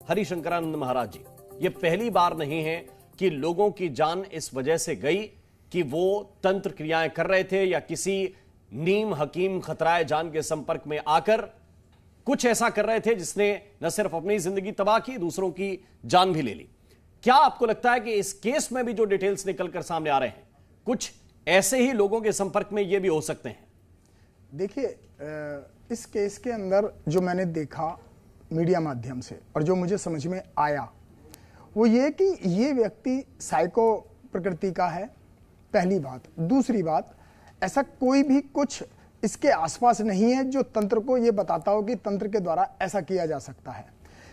हरिशंकरानंद महाराज जी, ये पहली बार नहीं है कि लोगों की जान इस वजह से गई कि वो तंत्र क्रियाएं कर रहे थे या किसी नीम हकीम खतराए जान के संपर्क में आकर कुछ ऐसा कर रहे थे जिसने न सिर्फ अपनी जिंदगी तबाह की, दूसरों की जान भी ले ली। क्या आपको लगता है कि इस केस में भी जो डिटेल्स निकलकर सामने आ रहे हैं, कुछ ऐसे ही लोगों के संपर्क में ये भी हो सकते हैं? देखिए, इस केस के अंदर जो मैंने देखा मीडिया माध्यम से और जो मुझे समझ में आया वो ये कि ये व्यक्ति साइको प्रकृति का है, पहली बात। दूसरी बात, ऐसा कोई भी कुछ इसके आसपास नहीं है जो तंत्र को ये बताता हो कि तंत्र के द्वारा ऐसा किया जा सकता है।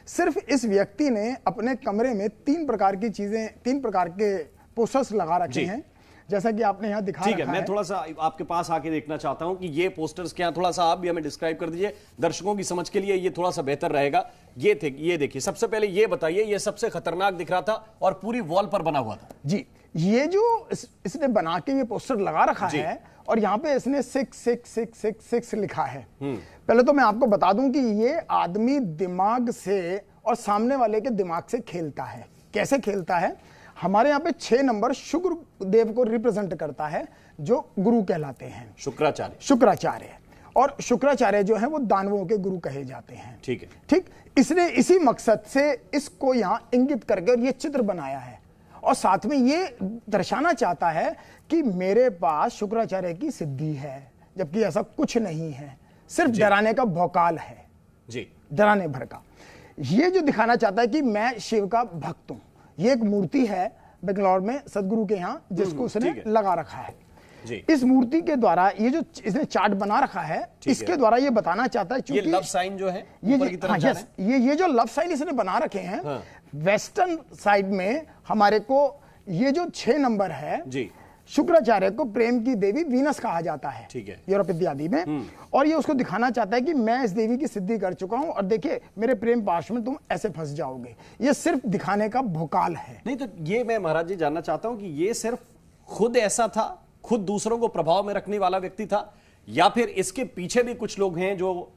सिर्फ इस व्यक्ति ने अपने कमरे में 3 प्रकार की चीजें, 3 प्रकार के पोस्टर्स लगा रखे हैं, जैसा कि आपने यहाँ दिखा रखा है। मैं थोड़ा सा आपके पास आके देखना चाहता हूं कि ये पोस्टर्स क्या, थोड़ा सा आप भी हमें डिस्क्राइब कर दीजिए दर्शकों की समझ के लिए, ये थोड़ा सा बेहतर रहेगा। ये थे, ये देखिए, सबसे पहले ये बताइए, ये सबसे खतरनाक दिख रहा था और पूरी वॉल पर बना हुआ था जी। ये जो इसने बना के ये पोस्टर लगा रखा है और यहाँ पे इसने 66666 लिखा है। पहले तो मैं आपको बता दूं कि ये आदमी दिमाग से और सामने वाले के दिमाग से खेलता है। कैसे खेलता है? हमारे यहाँ पे 6 नंबर शुक्र देव को रिप्रेजेंट करता है, जो गुरु कहलाते हैं, शुक्राचार्य। और शुक्राचार्य जो है वो दानवों के गुरु कहे जाते हैं। ठीक है, ठीक। इसने इसी मकसद से इसको यहाँ इंगित करके और ये चित्र बनाया है और साथ में ये दर्शाना चाहता है कि मेरे पास शुक्राचार्य की सिद्धि है, जबकि ऐसा कुछ नहीं है, सिर्फ डराने का भौकाल है जी, डराने भर का। ये जो दिखाना चाहता है कि मैं शिव का भक्त हूं। ये एक मूर्ति है बेंगलौर में सदगुरु के यहाँ, जिसको उसने लगा रखा है जी। इस मूर्ति के द्वारा ये जो इसने चार्ट बना रखा है, इसके द्वारा ये बताना चाहता है, ये लव साइन जो है ये जो लव साइन इसने बना रखे हैं, वेस्टर्न साइड में हमारे को ये जो 6 नंबर है जी, शुक्राचार्य को प्रेम की देवी वीनस कहा जाता है, ठीक है, यूरोप इत्यादि में। और ये उसको दिखाना चाहता है कि मैं इस देवी की सिद्धि कर चुका हूं और देखिए मेरे प्रेम पाश में तुम ऐसे फंस जाओगे। ये सिर्फ दिखाने का भोकाल है। नहीं तो ये मैं महाराज जी जानना चाहता हूं कि ये सिर्फ खुद ऐसा था, खुद दूसरों को प्रभाव में रखने वाला व्यक्ति था, या फिर इसके पीछे भी कुछ लोग हैं जो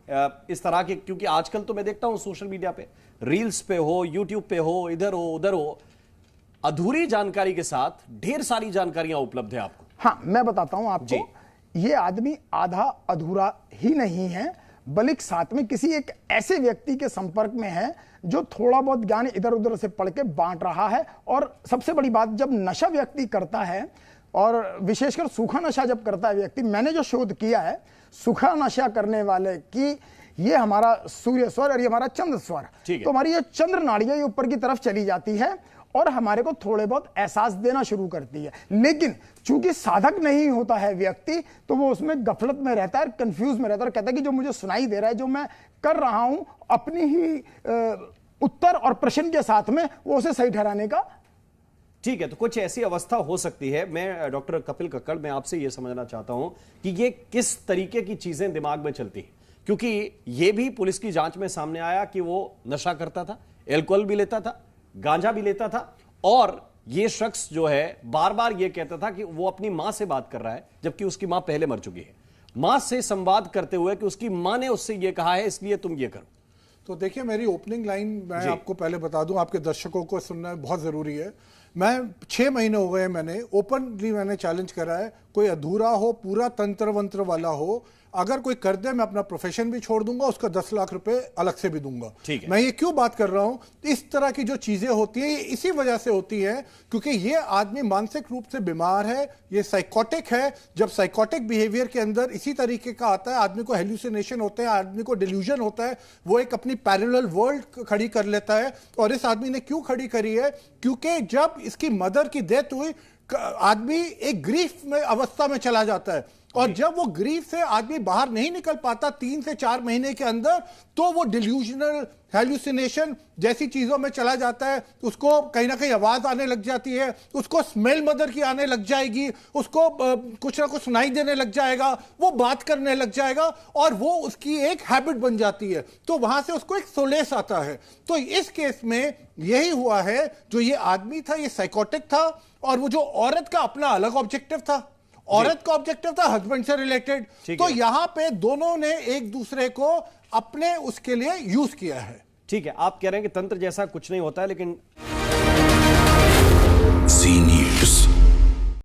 इस तरह के, क्योंकि आजकल तो मैं देखता हूं सोशल मीडिया पे, रील्स पे हो, यूट्यूब पे हो, इधर हो उधर हो, अधूरी जानकारी के साथ ढेर सारी जानकारियां उपलब्ध है आपको। हाँ, मैं बताता हूं आपको, ये आदमी आधा अधूरा ही नहीं है, बल्कि साथ में किसी एक ऐसे व्यक्ति के संपर्क में है जो थोड़ा बहुत ज्ञान इधर उधर से पढ़ के बांट रहा है। और सबसे बड़ी बात, जब नशा व्यक्ति करता है और विशेषकर सूखा नशा जब करता है व्यक्ति, मैंने जो शोध किया है सूखा नशा करने वाले की, ये हमारा सूर्य स्वर और ये हमारा चंद्र स्वर, तो हमारी ये चंद्र नाड़ियां ये ऊपर की तरफ चली जाती है और हमारे को थोड़े बहुत एहसास देना शुरू करती है। लेकिन चूंकि साधक नहीं होता है व्यक्ति, तो वो उसमें गफलत में रहता है, कंफ्यूज में रहता है और कहता है कि जो मुझे सुनाई दे रहा है, जो मैं कर रहा हूं, अपनी ही उत्तर और प्रश्न के साथ में वो उसे सही ठहराने का। ठीक है, तो कुछ ऐसी अवस्था हो सकती है। मैं डॉक्टर कपिल कक्कड़, मैं आपसे यह समझना चाहता हूं कि ये किस तरीके की चीजें दिमाग में चलती हैं, क्योंकि यह भी पुलिस की जांच में सामने आया कि वो नशा करता था, एल्कोहल भी लेता था, गांजा भी लेता था, और ये शख्स जो है बार बार ये कहता था कि वो अपनी मां से बात कर रहा है, जबकि उसकी मां पहले मर चुकी है। मां से संवाद करते हुए कि उसकी मां ने उससे ये कहा है, इसलिए तुम ये करो। तो देखिए, मेरी ओपनिंग लाइन मैं आपको पहले बता दूं, आपके दर्शकों को सुनना बहुत जरूरी है। मैं 6 महीने हो गए, मैंने चैलेंज करा है, कोई अधूरा हो, पूरा तंत्र वंत्र वाला हो, अगर कोई कर दे, मैं अपना प्रोफेशन भी छोड़ दूंगा, उसका 10 लाख रुपए अलग से भी दूंगा। मैं ये क्यों बात कर रहा हूं? इस तरह की जो चीजें होती हैं, ये इसी वजह से होती हैं क्योंकि ये आदमी मानसिक रूप से बीमार है, ये साइकोटिक है। जब साइकोटिक बिहेवियर के अंदर इसी तरीके का आता है, आदमी को हेल्यूसिनेशन होते हैं, आदमी को डिल्यूजन होता है, वो एक अपनी पैरेलल वर्ल्ड खड़ी कर लेता है। और इस आदमी ने क्यों खड़ी करी है? क्योंकि जब इसकी मदर की डेथ हुई, आदमी एक ग्रीफ में अवस्था में चला जाता है, और जब वो ग्रीफ से आदमी बाहर नहीं निकल पाता 3 से 4 महीने के अंदर, तो वो डिल्यूजनल हेल्यूसिनेशन जैसी चीजों में चला जाता है। उसको कहीं ना कहीं आवाज आने लग जाती है, उसको स्मेल मदर की आने लग जाएगी, उसको कुछ ना कुछ सुनाई देने लग जाएगा, वो बात करने लग जाएगा और वो उसकी एक हैबिट बन जाती है। तो वहां से उसको एक सोलेस आता है। तो इस केस में यही हुआ है, जो ये आदमी था ये साइकोटिक था, और वो जो औरत का अपना अलग ऑब्जेक्टिव था, औरत का ऑब्जेक्टिव था हस्बैंड से रिलेटेड। तो यहां पे दोनों ने एक दूसरे को अपने उसके लिए यूज किया है। ठीक है, आप कह रहे हैं कि तंत्र जैसा कुछ नहीं होता है, लेकिन